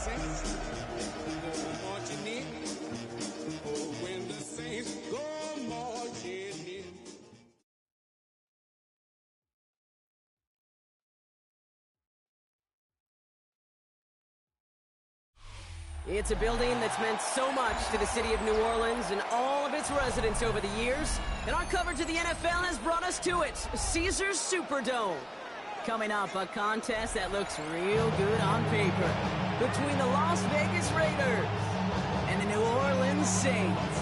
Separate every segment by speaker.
Speaker 1: Saints go marching in. Oh, when the Saints go marching in.
Speaker 2: It's a building that's meant so much to the city of New Orleans and all of its residents over the years. And our coverage of the NFL has brought us to it, Caesars Superdome. Coming up, a contest that looks real good on paper between the Las Vegas Raiders and the New Orleans Saints.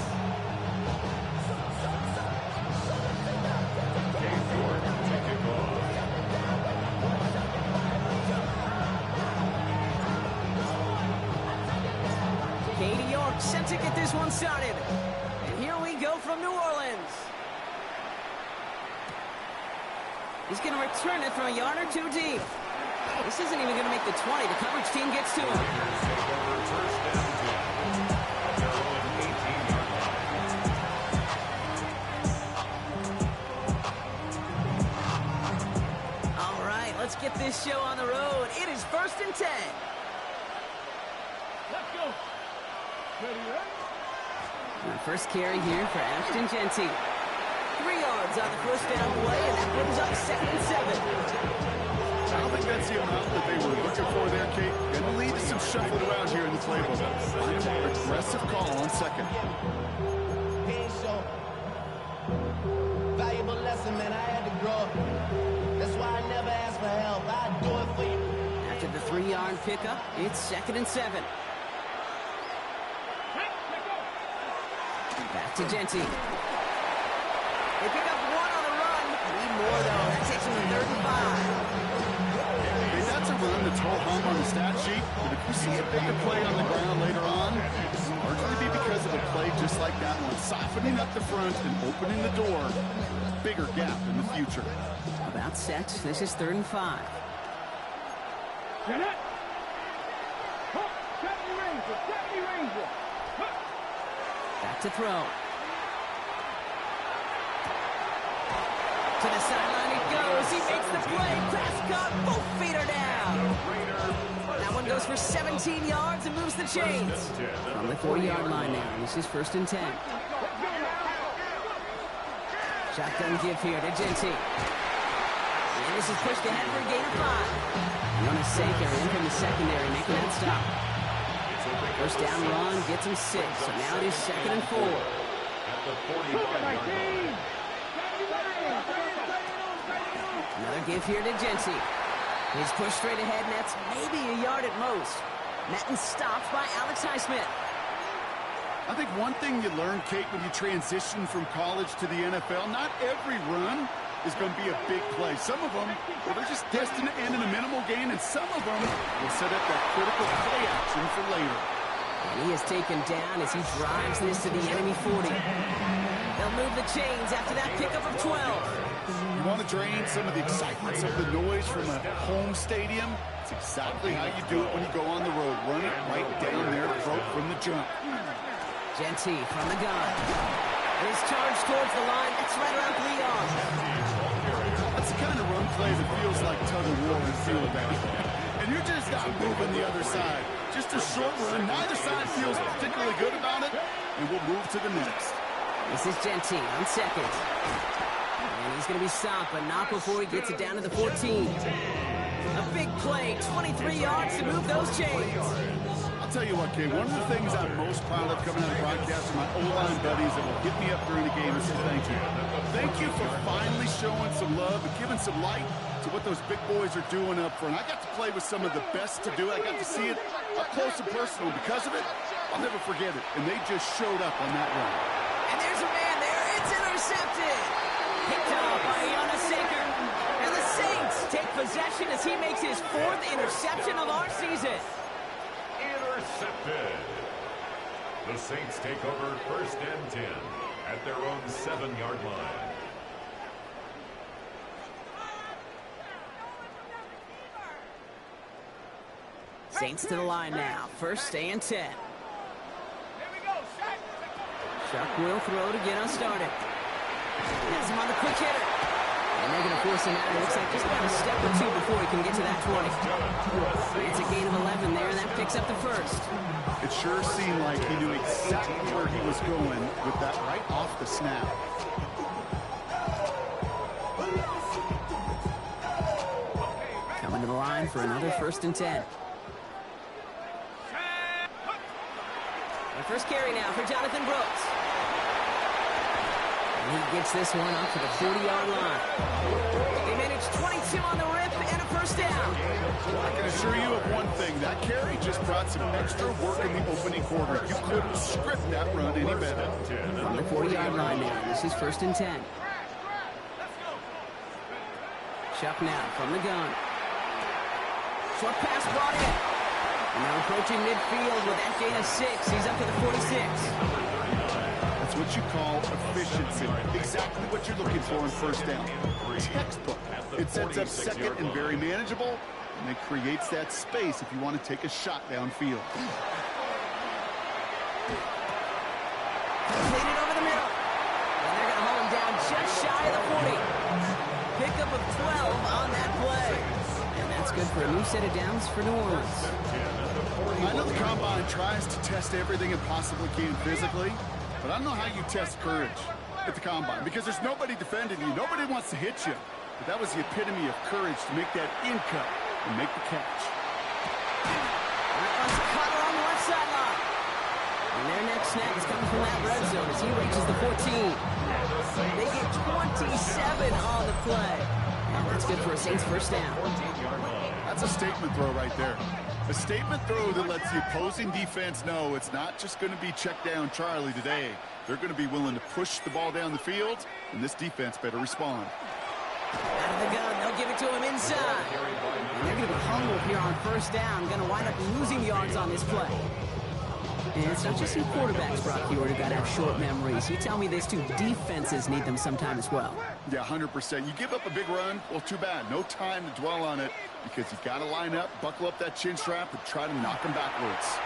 Speaker 2: Katie York set to get this one started. And here we go from New Orleans. He's going to return it from a yard or two deep. This isn't even going to make the 20. The coverage team gets to him. All right, let's get this show on the road. It is 1st and 10.
Speaker 3: Let's go.
Speaker 2: The first carry here for Ashton Jeanty. 3 yards on the first down play, and that brings up 2nd and 7.
Speaker 4: I don't think that's the amount that they were looking for there, Kate. Going to lead to some shuffling around here in the playbook. Aggressive call on 2nd.
Speaker 5: Valuable lesson, man. I had to grow up. That's why I never ask for help. I do it for you.
Speaker 2: After the 3-yard pickup, it's 2nd and 7. Back to Jeanty. They pick up 1 on the run. Need more, though. That takes them to 3rd and 5.
Speaker 4: Hey, that's a run that's whole hung on the stat sheet. But if you see a bigger play on the ground later on, it's largely be because of a play just like that one. Softening up the front and opening the door. Bigger gap in the future.
Speaker 2: About set. This is 3rd and 5.
Speaker 3: Jeanette. Deputy Ranger. Deputy Ranger.
Speaker 2: Back to throw. To the sideline it goes. He makes the play. Prescott, both feet are down. That one goes for 17 yards and moves the chains. From the 40-yard line now. This is 1st and 10. Shotgun give here to Jeanty. And this is pushed ahead for a gain of 5. Yonasenko in from the secondary, making that stop. First down run gets him 6, so now it is 2nd and 4. Another give here to Jeanty. He's pushed straight ahead, and that's maybe a yard at most. Met and stopped by Alex Highsmith.
Speaker 4: I think one thing you learn, Kate, when you transition from college to the NFL, not every run is going to be a big play. Some of them, well, they're just destined to end in a minimal gain, and some of them will set up that critical play action for later.
Speaker 2: And he is taken down as he drives this to the enemy 40. They'll move the chains after that pickup of 12.
Speaker 4: You want to drain some of the excitement, some of the noise from a home stadium? It's exactly how you do it when you go on the road. Run it right down their throat from the jump.
Speaker 2: Jeanty from the gun. His charge towards the line. That's right around 3 yards.
Speaker 4: That's the kind of run play that feels like tug of war in field down. And you're just not moving the other side. Just a short run. Neither side feels particularly good about it. And we'll move to the next.
Speaker 2: This is Jeanty on 2nd. And he's going to be stopped, but not before he gets it down to the 14. A big play, 23 yards to move those chains.
Speaker 4: I'll tell you what, Kay, one of the things I'm most proud of coming out of the broadcast are my O-line buddies that will hit me up during the game and say thank you. Thank you for finally showing some love and giving some light to what those big boys are doing up front. I got to play with some of the best to do it. I got to see it up close and personal. Because of it, I'll never forget it. And they just showed up on that run.
Speaker 2: And there's a man there. It's intercepted. Picked up by Yonasenko. And the Saints take possession as he makes his 4th interception of our season.
Speaker 6: Intercepted. The Saints take over 1st and 10 at their own 7-yard line.
Speaker 2: Saints to the line now. 1st and 10.
Speaker 3: Here we go, Shaq.
Speaker 2: Chuck will throw to get us started. Has him on the quick hitter. And they're going to force him out. It looks like just about a step or two before he can get to that 20. It's a gain of 11 there, and that picks up the first.
Speaker 4: It sure seemed like he knew exactly where he was going with that right off the snap.
Speaker 2: Coming to the line for another 1st and 10. The first carry now for Jonathan Brooks. And he gets this one up to the 40-yard line. They managed 22 on the rip and a first down.
Speaker 4: I can assure you of one thing. That carry just brought some extra work in the opening quarter. You couldn't script that run any better.
Speaker 2: From the 40-yard line now, this is 1st and 10. Chuck now from the gun. Short pass brought in. And now approaching midfield with that gain of 6. He's up to the 46.
Speaker 4: That's what you call efficiency. Exactly what you're looking for in first down. Textbook. It sets up second and very manageable, and it creates that space if you want to take a shot downfield.
Speaker 2: Completed over the middle. And they're going to haul him down just shy of the 40. Pickup of 12 on that play. And that's good for a new set of downs for New Orleans.
Speaker 4: I know the Combine tries to test everything it possibly can physically, but I don't know how you test courage at the Combine because there's nobody defending you. Nobody wants to hit you. But that was the epitome of courage to make that in cut and make the catch.
Speaker 2: That one's caught along the left sideline. And their next snap is coming from that red zone as he reaches the 14. They get 27 on the play. And that's good for a Saints first down.
Speaker 4: That's a statement throw right there. A statement throw that lets the opposing defense know it's not just going to be check down Charlie today. They're going to be willing to push the ball down the field, and this defense better respond.
Speaker 2: Out of the gun, they'll give it to him inside. And they're going to be humbled here on first down. Going to wind up losing yards on this play. And it's not just you quarterbacks, Brock Huard, who got to have short memories. You tell me these two defenses need them sometime as well.
Speaker 4: Yeah, 100%. You give up a big run, well, too bad. No time to dwell on it because you got to line up, buckle up that chin strap, and try to knock them backwards.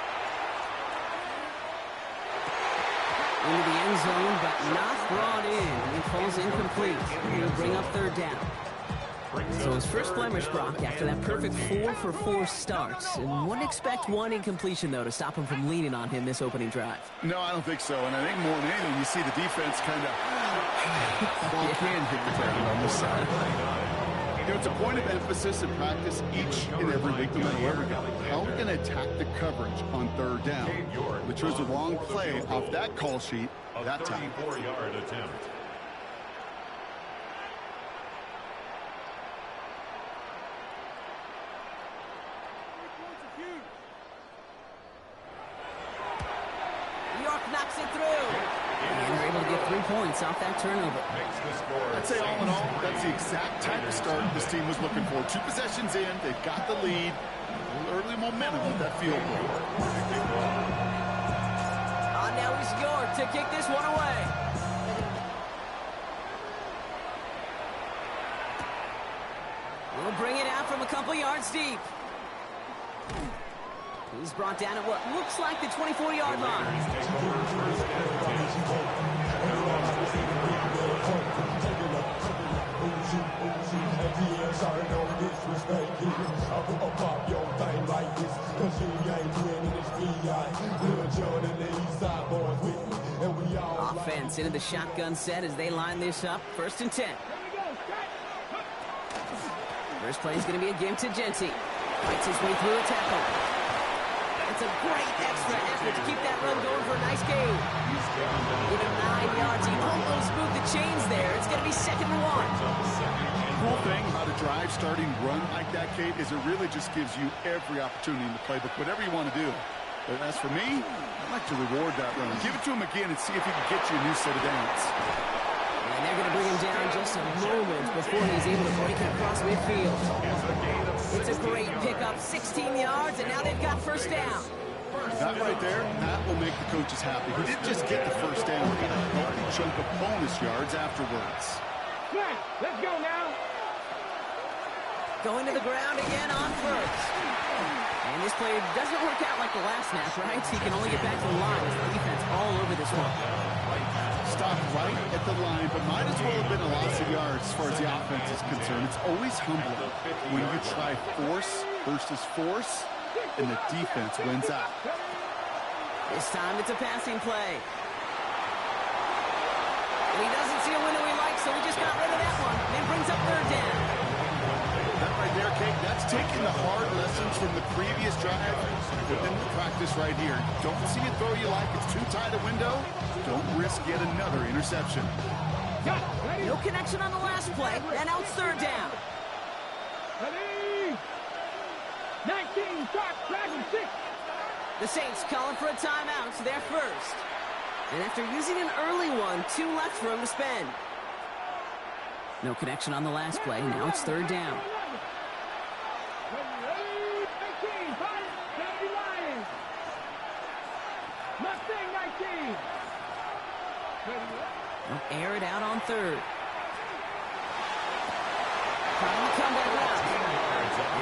Speaker 2: Into the end zone, but not brought in. It falls incomplete. He'll bring up 3rd down. So his first blemish, Brock, after that perfect 4-for-4 start. And wouldn't expect one incompletion, though, to stop him from leaning on him this opening drive.
Speaker 4: No, I don't think so. And I think more than anything, you see the defense kind of ball can hit the ground on this side. You know, it's a point of emphasis in practice each and every week, no matter where we go. How are we going to attack the coverage on 3rd down? We chose a long play off that call sheet that time.
Speaker 6: 34-yard attempt.
Speaker 2: York knocks it through. And they're able to get 3 points off that turnover.
Speaker 4: I'd say all in all, that's the exact type of start this team was looking for. 2 possessions in, they've got the lead. A little early momentum with that field goal.
Speaker 2: Now is York to kick this one away. We'll bring it out from a couple yards deep. He's brought down at what looks like the 24-yard line. Offense into the shotgun set as they line this up. 1st and 10. First play is going to be a give to Genty. Fights his way through a tackle. It's a great extra effort to keep that run going for a nice gain. Give him 9 yards. He almost moved the chains there. It's going to be 2nd and 1.
Speaker 4: Cool thing about a drive starting run like that, Kate, is it really just gives you every opportunity in the playbook, whatever you want to do. But as for me, I'd like to reward that run. Give it to him again and see if he can get you a new set of downs.
Speaker 2: And they're going to bring him down just a moment before he's able to break it across midfield. It's a great pickup, 16 yards, and now they've got first down.
Speaker 4: That right there, that will make the coaches happy. He didn't just get the first down, he got a healthy chunk of bonus yards afterwards.
Speaker 3: Let's go now.
Speaker 2: Going to the ground again on first. And this play doesn't work out like the last snap, right? He can only get back to the line with the defense all over this one.
Speaker 4: Stopped right at the line, but might as well have been a loss of yards as far as the offense is concerned. It's always humbling when you try force versus force, and the defense wins out.
Speaker 2: This time it's a passing play. And he doesn't see a window he likes, so he just got rid of that one. And brings up third down.
Speaker 4: That right there, Kate, that's taking the hard lessons from the previous drive, put them to practice right here. Don't see a throw you like, it's too tight a window. Don't risk yet another interception.
Speaker 2: No connection on the last play, and now it's third down.
Speaker 3: Ready? 19, start, dragon 6.
Speaker 2: The Saints calling for a timeout, so they're first. And after using an early one, 2 left for him to spend. No connection on the last play, now it's third down.
Speaker 3: Ready? 19, Pirates, 70 Lions. Mustang 19.
Speaker 2: They'll air it out on third. Trying to come back out.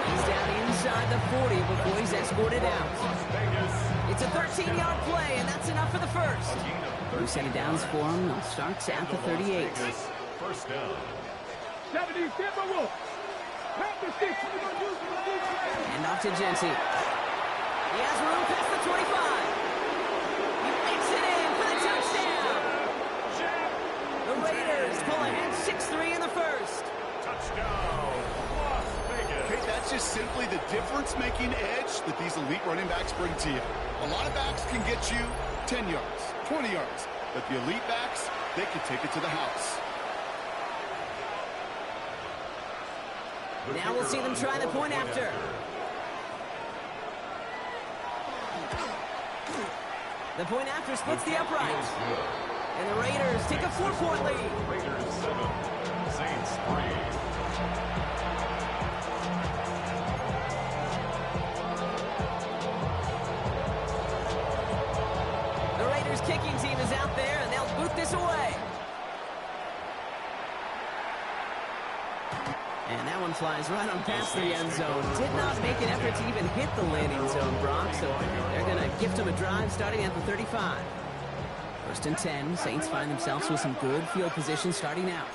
Speaker 2: He's down inside the 40 before he's escorted out. It's a 13-yard play, and that's enough for the first. New set of downs for him. They'll start at the 38.
Speaker 6: First down.
Speaker 3: 70 Timberwolves.
Speaker 2: And off to Jency. He has room past the 25. He makes it in for the touchdown. The Raiders pull ahead 6-3 in the first.
Speaker 6: Touchdown, Las Vegas.
Speaker 4: Okay, that's just simply the difference-making edge that these elite running backs bring to you. A lot of backs can get you 10 yards, 20 yards, but the elite backs, they can take it to the house.
Speaker 2: Now we'll see them try the point after. The point after splits the upright. And the Raiders take a 4-point lead.
Speaker 6: Raiders 7, Saints 3.
Speaker 2: The Raiders kicking team is out there, and they'll boot this away. And that one flies right on past the end zone. Did not make an effort to even hit the landing zone, Brock, so they're going to gift him a drive starting at the 35. First and 10, Saints find themselves with some good field position starting out.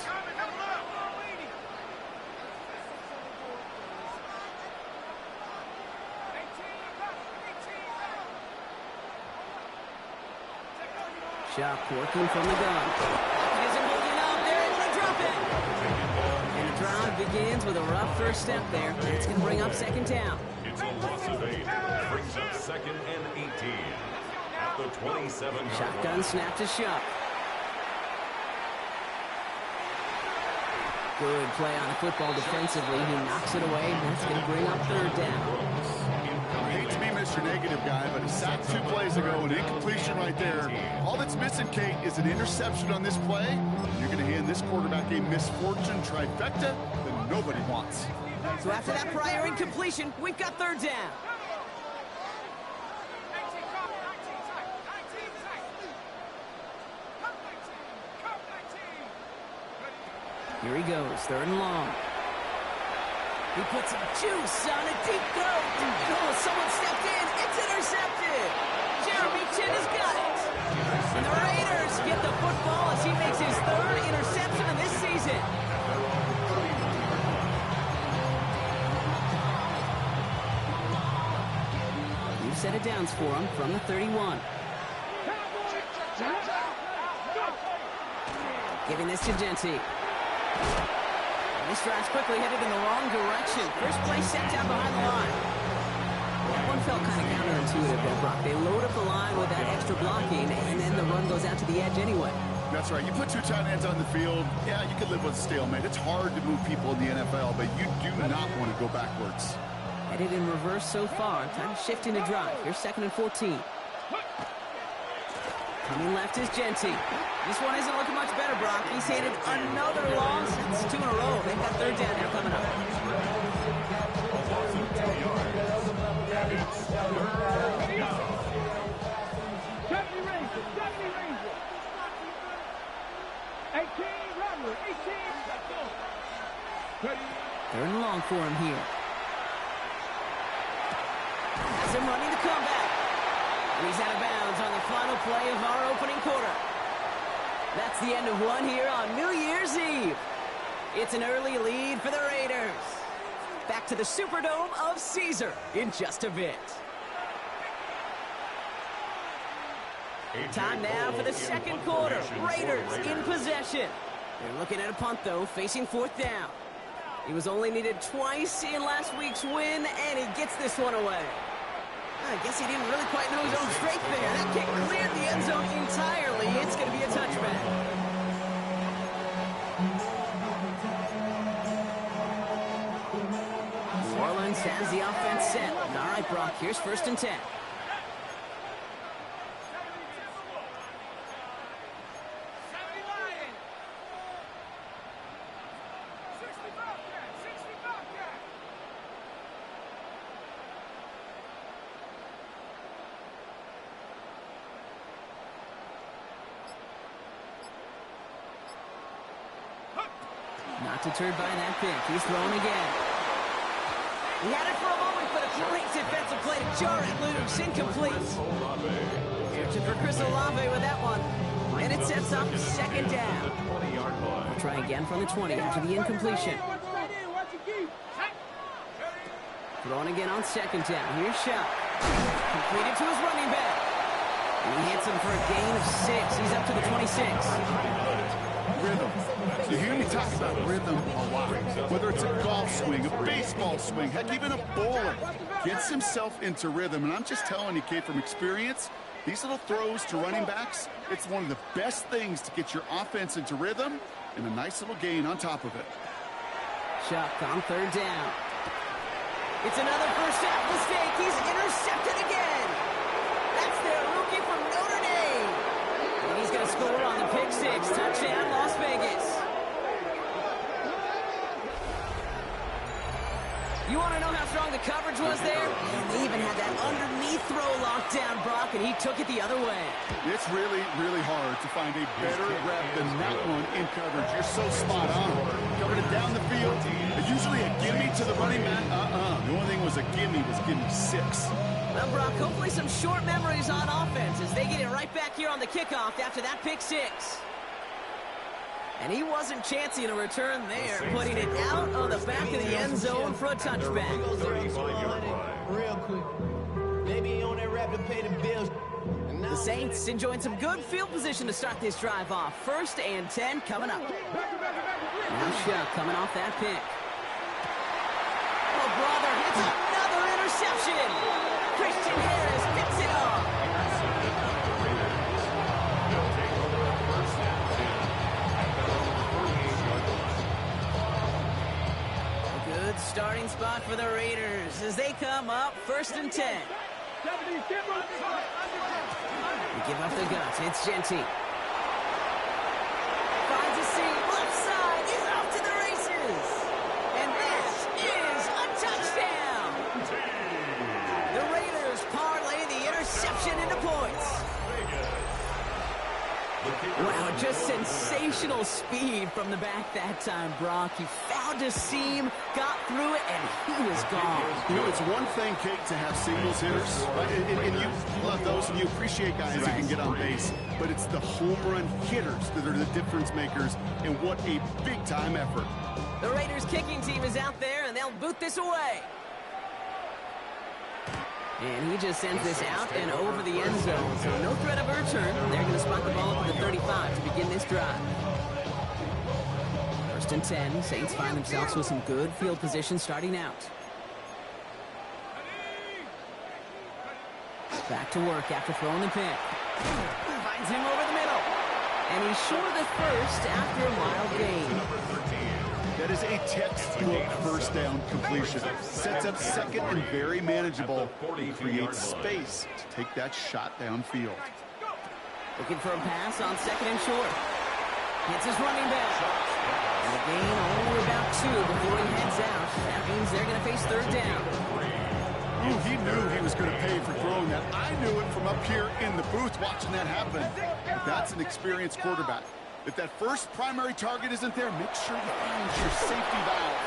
Speaker 2: Shuck working from the gun. Isn't holding up. They're able to drop it. And the drive begins with a rough first step there. It's going to bring up second down.
Speaker 6: It's a loss of 8. Brings up second and 18. At the 27-yard
Speaker 2: Shotgun
Speaker 6: line.
Speaker 2: snap to Shuck. Good play on the football defensively. He knocks it away. That's going to bring up third down.
Speaker 4: I hate to be Mr. Negative guy, but a sack 2 plays ago, an incompletion right there. All that's missing, Kate, is an interception on this play. You're going to hand this quarterback a misfortune trifecta that nobody wants.
Speaker 2: So after that prior incompletion, we've got third down. Here he goes, third and long. He puts some juice on a deep throw. Oh, someone stepped in. It's intercepted. Jeremy Chin has got it. And the Raiders get the football as he makes his third interception of this season. New set of downs for him from the 31. Giving this to Jency. This drive's quickly headed in the wrong direction. First play set down behind the line. That one felt kind of counterintuitive there, Brock. They load up the line with that extra blocking, and then the run goes out to the edge anyway.
Speaker 4: That's right. You put 2 tight ends on the field, yeah, you could live with a stalemate. It's hard to move people in the NFL, but you do not want to go backwards.
Speaker 2: Headed in reverse so far. Time to shift into drive. Here's second and 14. Coming left is Jency. This one isn't looking much better, Brock. He's handed another loss. It's 2 in a row. They've got third down now coming up. Third and long for him here. Has him running the comeback. And he's out of bounds on the final play of our opening quarter. That's the end of one here on New Year's Eve. It's an early lead for the Raiders. back to the Superdome of Caesar in just a bit. Time now for the second quarter. Raiders in possession. They're looking at a punt, though, facing fourth down. He was only needed twice in last week's win, and he gets this one away. I guess he didn't really quite know his own strength there. That kick cleared the end zone entirely. It's going to be a touchback. New Orleans has the offense set. All right, Brock, here's 1st and 10. Not deterred by that pick. He's throwing again. He had it for a moment, but a great defensive play to jar it loose. Incomplete. Searching for Chris Olave with that one. And it sets up 2nd down. We'll try again from the 20 after the incompletion. Throwing again on 2nd down. Here's Shot. Completed to his running back. And he hits him for a gain of 6. He's up to the 26.
Speaker 4: Rhythm. You hear me talk about rhythm a lot. Whether it's a golf swing, a baseball swing, heck, even a bowler gets himself into rhythm. And I'm just telling you, Kate, from experience, these little throws to running backs, it's one of the best things to get your offense into rhythm and a nice little gain on top of it.
Speaker 2: Chuck on 3rd down. It's another first half mistake. He's intercepted again. That's their rookie from Notre Dame. And he's going to score on the pick 6. Touchdown, Las Vegas. You want to know how strong the coverage was there? And they even had that underneath throw locked down, Brock, and he took it the other way.
Speaker 4: It's really, really hard to find a better rep than that one in coverage. You're so spot on. Covered it down the field. Usually a gimme to the running back. The only thing was a gimme 6.
Speaker 2: Well, Brock, hopefully some short memories on offense as they get it right back here on the kickoff after that pick 6. And he wasn't chancing a return there, putting it out of the back of the end zone for a touchback.
Speaker 5: Real quick. Maybe on that rap to pay the bills.
Speaker 2: The Saints enjoying some good field position to start this drive off. 1st and 10 coming up. Now Shuck coming off that pick. Oh, brother, it's another interception. Christian Harris picks it off. Good starting spot for the Raiders as they come up 1st and 10. They give up the guts. It's Genty. Finds a seam. Left side. He's off to the races. And that is a touchdown. The Raiders parlay the interception into points. Wow, just sensational speed from the back that time, Brock. He found a seam, got through it, and he was gone.
Speaker 4: You know, it's one thing, Kate, to have singles hitters, and you love those, and you appreciate guys who can get on base, but it's the home run hitters that are the difference makers, and what a big-time effort.
Speaker 2: The Raiders kicking team is out there, and they'll boot this away. And he just sends this out and over the end zone. So no threat of a return. They're going to spot the ball up at the 35 to begin this drive. 1st and 10. Saints find themselves with some good field position starting out. Back to work after throwing the pick. Finds him over the middle. And he's short of the first after a mild gain.
Speaker 4: That is a textbook 1st down completion. Sets up 2nd and very manageable. And creates space to take that shot downfield.
Speaker 2: Looking for a pass on 2nd and short. Hits his running back. And the gain only about 2 before he heads out. That means they're going to face 3rd down.
Speaker 4: Ooh, he knew he was going to pay for throwing that. I knew it from up here in the booth watching that happen. That's an experienced quarterback. If that first primary target isn't there, make sure you find your safety valve.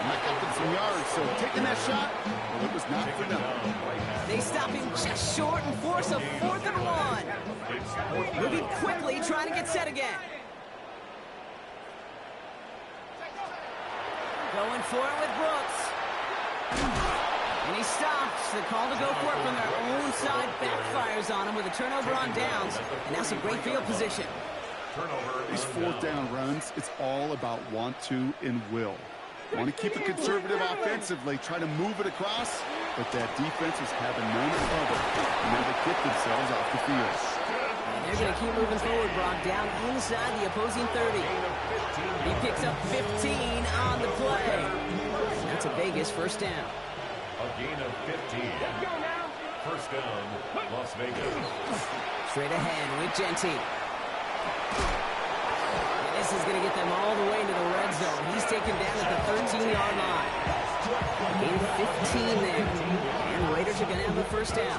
Speaker 4: Knock up in some yards, so taking that shot, well, it was not for them.
Speaker 2: They stop him just short and force a 4th and 1. Moving quickly, trying to get set again. Going for it with Brooks. He stops. The call to go for it from their own side backfires on him with a turnover on downs. And now some great field position.
Speaker 4: These fourth down runs, it's all about want to and will. Want to keep it conservative offensively, try to move it across, but that defense was having none of it. And now they get themselves off the field.
Speaker 2: And they're going to keep moving forward, Brock, down inside the opposing 30. He picks up 15 on the play. That's a Vegas first down.
Speaker 6: A gain of 15. First down, Las Vegas.
Speaker 2: Straight ahead with Genty. This is going to get them all the way into the red zone. He's taken down at the 13-yard line. Gain 15 there. And the Raiders are going to have the first down.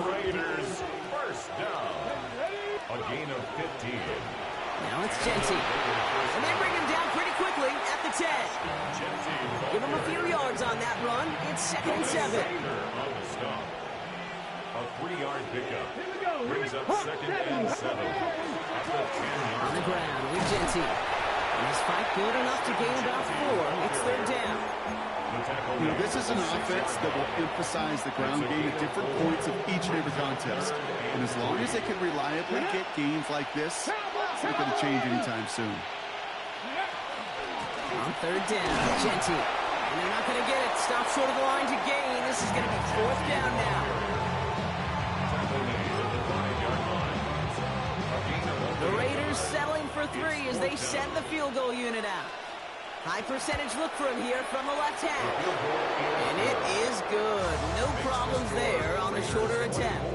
Speaker 6: Raiders first down. A gain of 15.
Speaker 2: Now it's Genty. And they bring him down pretty quickly at the 10. Give him a few yards on that run. It's 2nd and 7.
Speaker 6: On the stop. A 3-yard pickup. Brings up 2nd and 7. At the 10-yard
Speaker 2: On the ground with Genty. And his fight good enough to gain about 4. It's 3rd down.
Speaker 4: You know, this is an offense that will emphasize the ground game at different points of each and every contest. And as long as they can reliably get gains like this, it's not going to change anytime soon.
Speaker 2: On 3rd down, Genty. And they're not going to get it. Stop short of the line to gain. This is going to be 4th down now. The Raiders settling for 3 as they send the field goal unit out. High percentage look for him here from the left hand. And it is good. No problems there on the shorter attempt.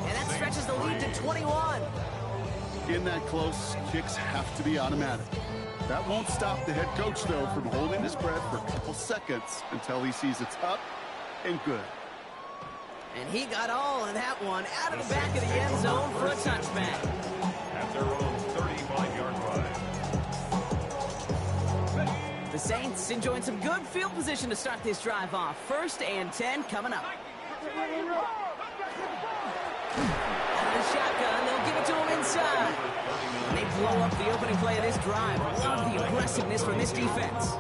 Speaker 2: And that stretches the lead to 21.
Speaker 4: In that close, kicks have to be automatic. That won't stop the head coach, though, from holding his breath for a couple seconds until he sees it's up and good.
Speaker 2: And he got all of that one out of the back of the end zone for a touchback.
Speaker 6: At their own 35-yard line.
Speaker 2: The Saints enjoying some good field position to start this drive off. 1st and 10 coming up. Out of the shotgun, they'll give it to him inside. And they blow up the opening play of this drive. Love the aggressiveness from this defense.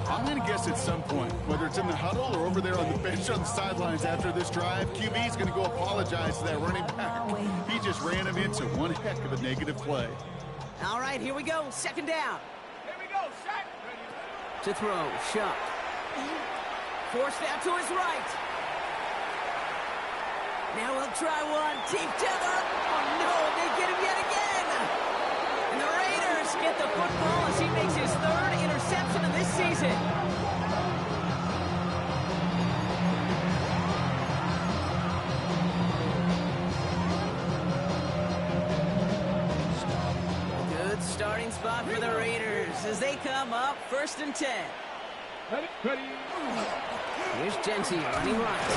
Speaker 4: I'm going to guess at some point, whether it's in the huddle or over there on the bench on the sidelines after this drive, QB is going to go apologize to that running back. He just ran him into one heck of a negative play.
Speaker 2: All right, here we go. 2nd down.
Speaker 3: Here we go, shot.
Speaker 2: To throw, Shuck. Forced out to his right. Now we'll try one. Deep to the... Oh, no, they get him yet again. And the Raiders get the football as he makes his 3rd interception of this season. Good starting spot for the Raiders as they come up 1st and 10.
Speaker 3: Ready.
Speaker 2: Here's Genty running right.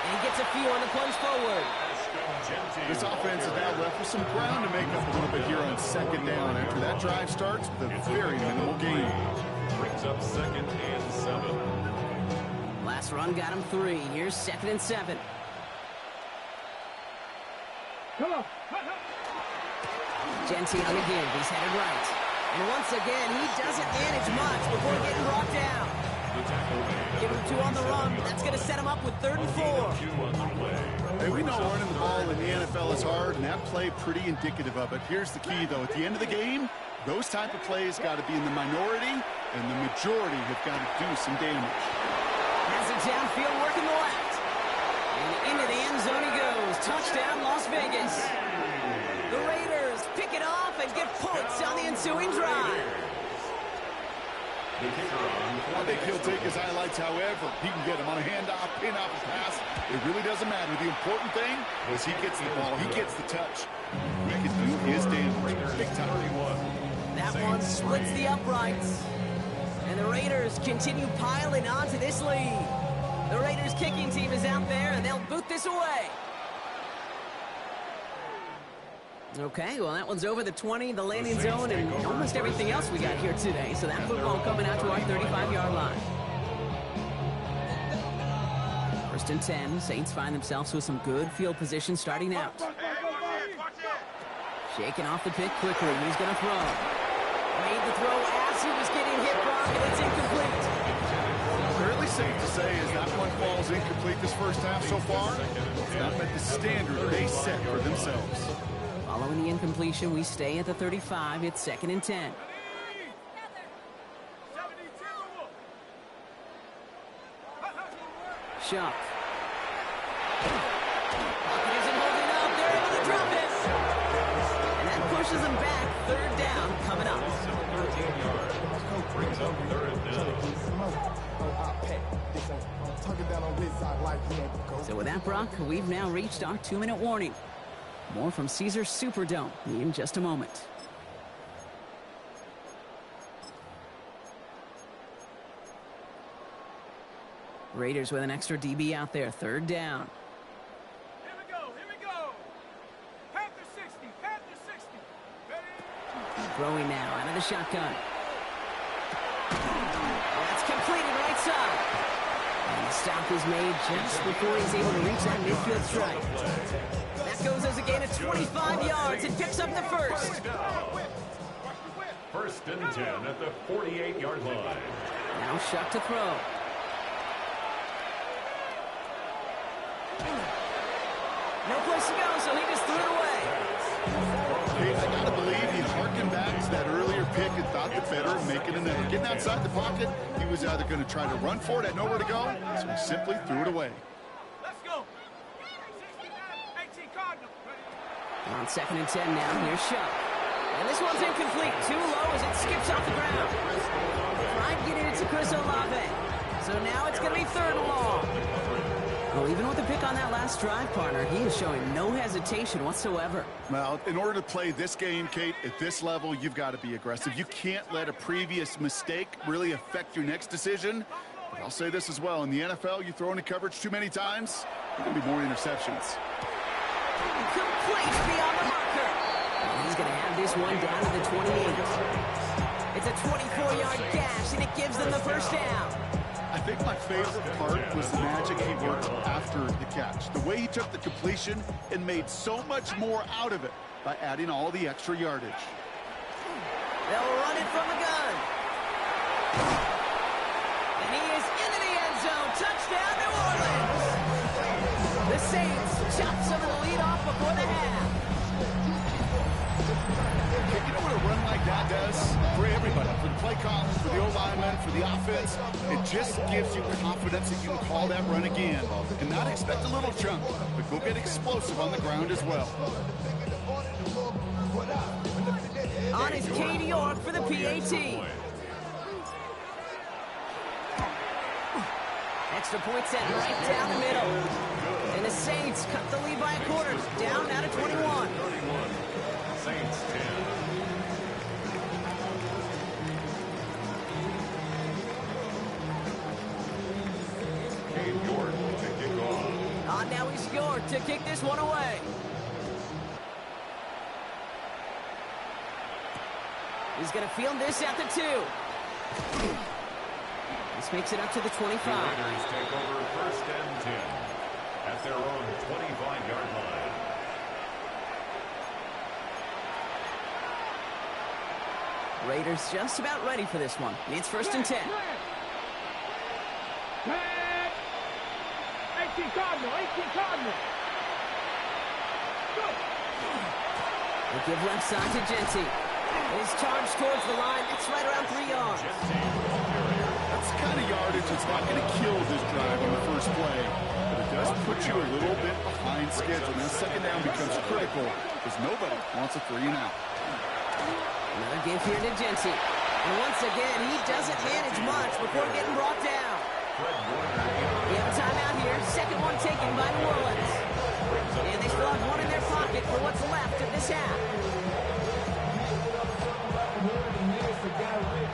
Speaker 2: And he gets a few on the plunge forward.
Speaker 4: This offense is now left with some ground to make up a little bit here on 2nd down after that drive starts with a very minimal gain.
Speaker 6: Brings up 2nd and 7.
Speaker 2: Last run got him 3. Here's 2nd and 7.
Speaker 3: Come on.
Speaker 2: Genty on the give. He's headed right. And once again, he doesn't manage much before getting brought down. Give him 2 on the run. That's going to set him up with 3rd and 4.
Speaker 4: Hey, we know running the ball in the NFL is hard, and that play pretty indicative of it. Here's the key, though. At the end of the game, those type of plays got to be in the minority, and the majority have got to do some damage.
Speaker 2: Has it downfield working the left. And into the end zone he goes. Touchdown, Las Vegas. The Raiders pick it off and get points on the ensuing drive.
Speaker 4: I think he'll take his highlights however he can get them on a handoff, pin off a pass. It really doesn't matter. The important thing is he gets the ball. He gets the touch. He can do his damage. Big time.
Speaker 2: That one splits the uprights. And the Raiders continue piling onto this lead. The Raiders kicking team is out there, and they'll boot this away. Okay, well, that one's over the 20, the landing zone, and almost everything else we got here today. So that football coming out to our 35-yard line. 1st and 10. Saints find themselves with some good field position starting out. Shaking off the pick quickly. He's going to throw. Made the throw as he was getting hit, Brock, and it's incomplete.
Speaker 4: Early safe to say is that one falls incomplete this first half so far. It's not met the standard they set for themselves.
Speaker 2: Following the incompletion, we stay at the 35. It's 2nd and 10. Shuck. Pocket isn't holding up. They're able to drop it. And that pushes them back. 3rd down coming up.
Speaker 6: 13 yards. Brings up 3rd down.
Speaker 2: So with that, Brock, we've now reached our 2-minute warning. More from Caesars Superdome in just a moment. Raiders with an extra DB out there. 3rd down.
Speaker 3: Here we go. Panther 60. Ready?
Speaker 2: Throwing now out of the shotgun. That's completed right side. And the stop is made just before he's able to reach that midfield strike. That goes as a gain of 25 yards and picks up the first.
Speaker 6: 1st and 10 at the 48-yard line.
Speaker 2: Now Shuck to throw. No place to go, so he just threw it away.
Speaker 4: Hey, I got to believe he harkened back to that earlier pick and thought the better of making a net. Getting outside the pocket, he was either going to try to run for it, had nowhere to go, so he simply threw it away.
Speaker 3: Let's go. 18 Cardinal.
Speaker 2: On 2nd and 10 now, here's Shuck. And this one's incomplete. Too low as it skips off the ground. Tried getting it to Chris Olave. So now it's going to be 3rd and long. Well, even with the pick on that last drive, partner, he is showing no hesitation whatsoever.
Speaker 4: Well, in order to play this game, Kate, at this level, you've got to be aggressive. You can't let a previous mistake really affect your next decision. But I'll say this as well. In the NFL, you throw into coverage too many times, there are going to be more interceptions.
Speaker 2: Complete beyond the marker. And he's going to have this one down to the 28. It's a 24-yard gash, and it gives them the first down.
Speaker 4: I think my favorite part was the magic he worked after the catch. The way he took the completion and made so much more out of it by adding all the extra yardage.
Speaker 2: They'll run it from the gun. And he is into the end zone. Touchdown, New Orleans. The Saints chop some of the lead off before the half.
Speaker 4: You know what a run like that does? For everybody, for the play callers, for the O-linemen, for the offense, it just gives you confidence that you can call that run again and not expect a little chunk, but go get explosive on the ground as well.
Speaker 2: On is Katie York for the PAT. Extra point set right down the middle. And the Saints cut the lead by a quarter. Down now to 21.
Speaker 6: Saints 10. York to kick off.
Speaker 2: On now is York to kick this one away. He's going to field this at the 2. This makes it up to the 25.
Speaker 6: The Raiders take over 1st and 10 at their own 25-yard line.
Speaker 2: Raiders just about ready for this one. It's 1st and 10.
Speaker 3: 18 Cardinal. Go.
Speaker 2: They give left side to Genty. His charge towards the line. It's right around 3 yards.
Speaker 4: That's the kind of yardage that's not going to kill this drive on the first play, but it does put you a little bit behind schedule. Now 2nd down becomes critical because nobody wants a 3 and out.
Speaker 2: Another give here to Genty. And once again, he doesn't manage much before getting brought down. We have a timeout here. 2nd one taken by New Orleans. And they still have one in their pocket for what's left of this half.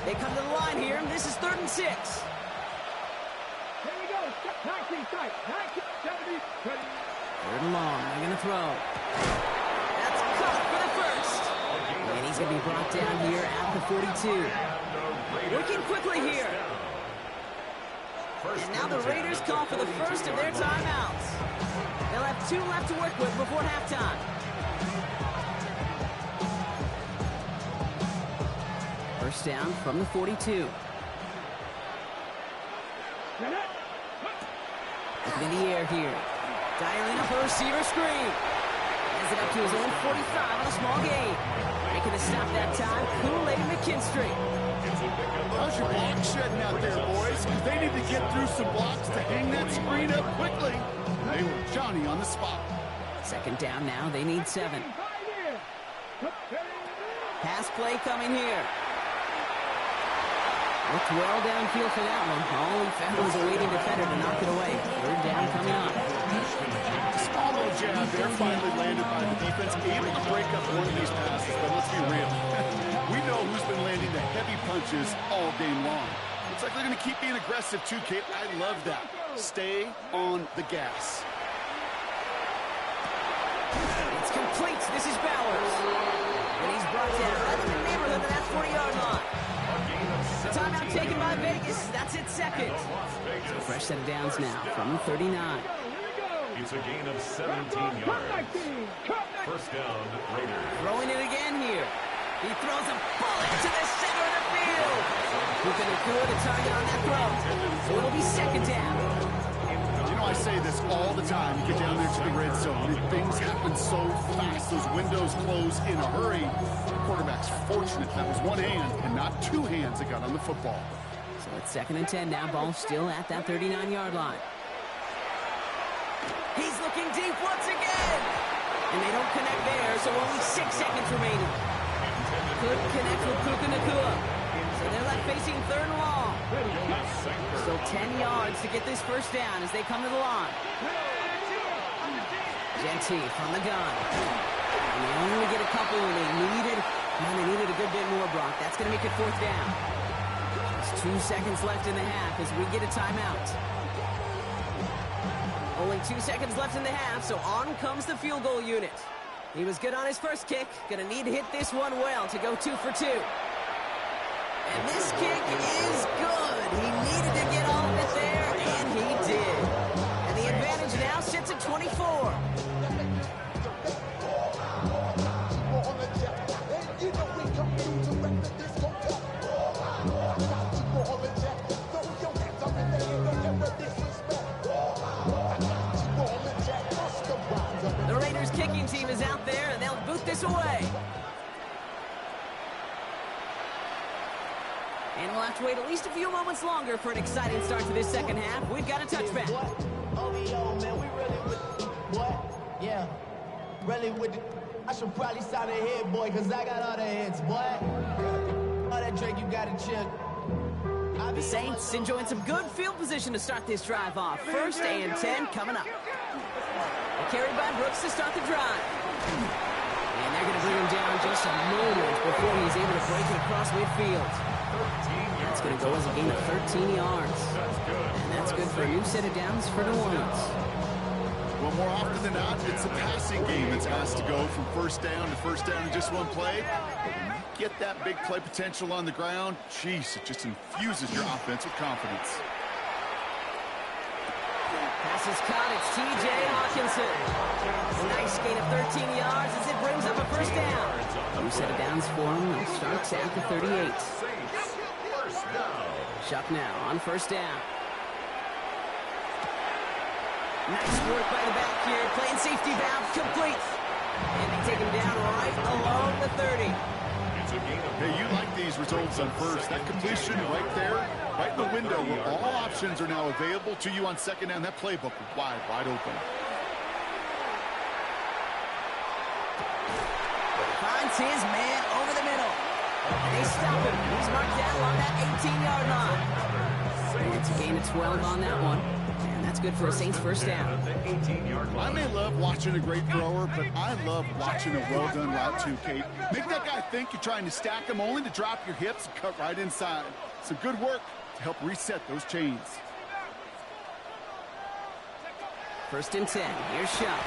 Speaker 2: They come to the line here, and this is 3rd and 6.
Speaker 3: Here we go. 19 tight. 19, 70, 20.
Speaker 2: 3rd and long. They're going to throw. That's caught for the first. And he's going to be brought down here at the 42. Working quickly here. And now the Raiders call for the first of their timeouts. They'll have 2 left to work with before halftime. First down from the 42.
Speaker 3: Get it.
Speaker 2: Looking in the air here. Dialing up a receiver screen. Has it up to his own 45 on a small gain. Making the stop that time, Kool-Aid McKinstry.
Speaker 4: How's your block shedding out there, boys? Because they need to get through some blocks to hang that screen up quickly. They were Johnny on the spot.
Speaker 2: Second down now, they need 7. Pass play coming here. Looked well downfield for that one. All he found was a waiting defender to knock it away. Third down coming up.
Speaker 4: Small little jab there, finally landed by the defense. Able to break up one of these passes, but let's be real. We know who's been landing the heavy punches all game long. Looks like they're going to keep being aggressive too, Kate. I love that. Stay on the gas.
Speaker 2: It's complete. This is Bowers. And he's brought down right in the neighborhood of that 40-yard line. The timeout taken by Vegas. That's its second. So fresh set of downs now from the 39.
Speaker 6: It's a gain of 17 yards. First down, Raiders.
Speaker 2: Throwing it again here. He throws a bullet to the center of the field. Puka Nacua the target on that throw. So it'll be second down.
Speaker 4: You know, I say this all the time. You get down there to the red zone, and things happen so fast. Those windows close in a hurry. The quarterback's fortunate that was one hand and not two hands that got on the football.
Speaker 2: So it's 2nd and 10 now. Ball still at that 39-yard line. He's looking deep once again. And they don't connect there, so only 6 seconds remaining. Couldn't connect with Puka Nacua. So they're left facing 3rd and long. Still 10 yards to get this first down as they come to the line. Genty from the gun. And they only get a couple when they needed a good bit more, Brock. That's going to make it 4th down. Just 2 seconds left in the half as we get a timeout. Only 2 seconds left in the half, so on comes the field goal unit. He was good on his first kick. Going to need to hit this one well to go 2 for 2. And this kick is good. He needed to get all of it there, and he did. And the advantage now sits at 24. The Raiders kicking team is out there, and they'll boot this away. And we'll have to wait at least a few moments longer for an exciting start to this second half. We've got a touchback.
Speaker 5: OVO, man, we really with what? Yeah, really with the, I should probably sign a hit, boy, because I got all the hits, boy. All that Drake, you got to chill.
Speaker 2: The Saints enjoying some good field position to start this drive off. 1st and 10 coming up. Carried by Brooks to start the drive. And they're going to bring him down just a moment before he's able to break it across midfield. That's going to go as a gain of 13 yards. And that's good for a new set of downs for New Orleans.
Speaker 4: Well, more often than not, it's a passing game that's asked to go from first down in just one play. Get that big play potential on the ground. Jeez, it just infuses your offense with confidence.
Speaker 2: Pass is caught. It's T.J. Hawkinson. A nice gain of 13 yards as it brings up a first down. New set of downs for him. It starts at the 38. Shuck now on first down. Nice work by the back here. Playing safety valve complete. And they take him down right along the 30.
Speaker 4: Hey, you like these results on first. That completion right there, right in the window where all options are now available to you on second down. That playbook wide open.
Speaker 2: Finds his man over the middle. And they stop him. He's marked down along that 18-yard line. And it's a gain of 12 on that one. And that's good for a Saints first down.
Speaker 4: I may love watching a great thrower, but I love watching a well-done route too, Kate. Make that guy think you're trying to stack him only to drop your hips and cut right inside. Some good work to help reset those chains.
Speaker 2: 1st and 10. Here's Shuck.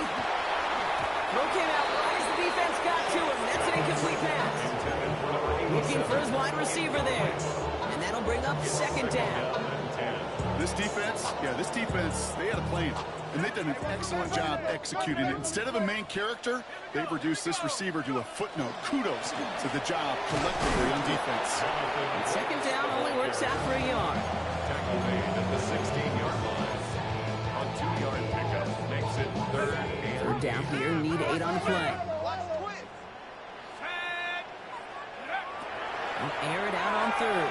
Speaker 2: Throw came out right as the defense got to him. That's an incomplete pass. Looking for his wide receiver there. And that'll bring up 2nd down.
Speaker 4: This defense, they had a plan, and they've done an excellent job executing it. Instead of a main character, they've reduced this receiver to a footnote. Kudos to the job collectively on defense.
Speaker 2: And 2nd down only works out for a yard.
Speaker 6: Tackle made at the 16-yard line. On 2 yards.
Speaker 2: third down here. Need 8 on the play. They'll air it out on third.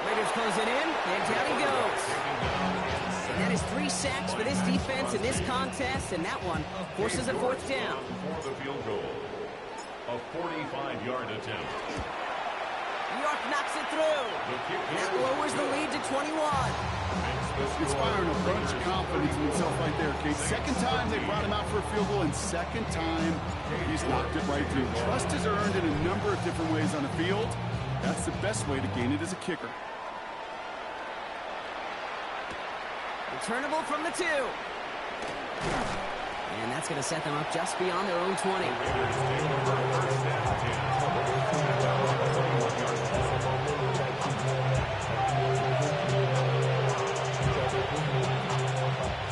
Speaker 2: Raiders close it in, and down he goes. And that is 3 sacks for this defense in this contest, and that one forces a fourth down.
Speaker 6: For the field goal, a 45-yard attempt.
Speaker 2: New York knocks it through. That lowers the lead to 21.
Speaker 4: Inspiring a bunch of confidence in himself right there, Kate. Second time they brought him out for a field goal, and second time he's knocked it right through. Trust is earned in a number of different ways on the field. That's the best way to gain it as a kicker.
Speaker 2: Returnable from the 2. And that's going to set them up just beyond their own 20.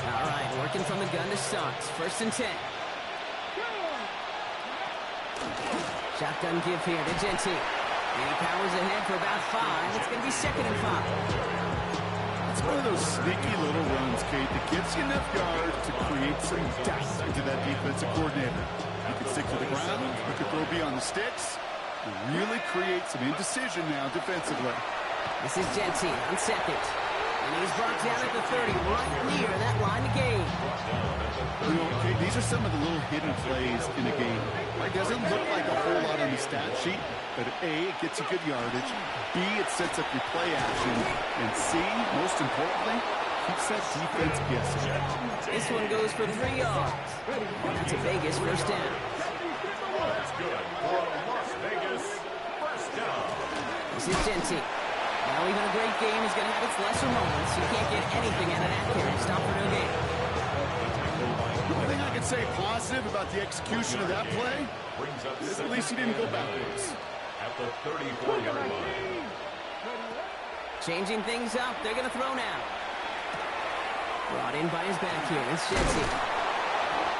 Speaker 2: All right, working from the gun to Suggs. 1st and 10. Shotgun give here to Jeanty. And he powers ahead for about 5. It's going to be 2nd and 5.
Speaker 4: It's one of those sneaky little runs, Kate, that gets you enough yards to create some depth into that defensive coordinator. You can stick to the ground, you can throw beyond the sticks, and really create some indecision now defensively.
Speaker 2: This is Jeanty on 2nd. And he's brought down at the 30, right near that line of game.
Speaker 4: You know, Kate, these are some of the little hidden plays in a game. It doesn't look like a whole lot on the stat sheet, but A, it gets you good yardage, B, it sets up your play action, and C, most importantly, keeps that defense guessing.
Speaker 2: This one goes for 3 yards. That's a Vegas 1st down.
Speaker 6: That's good for a Las Vegas 1st down.
Speaker 2: This is Jeanty. Now even a great game is going to have its lesser moments. You can't get anything out of that carry. Stop for no gain.
Speaker 4: The only thing I can say positive about the execution of that play is at least he didn't go backwards.
Speaker 6: At the 34-yard line.
Speaker 2: Changing things up. They're going to throw now. Brought in by his back here. It's Jeanty.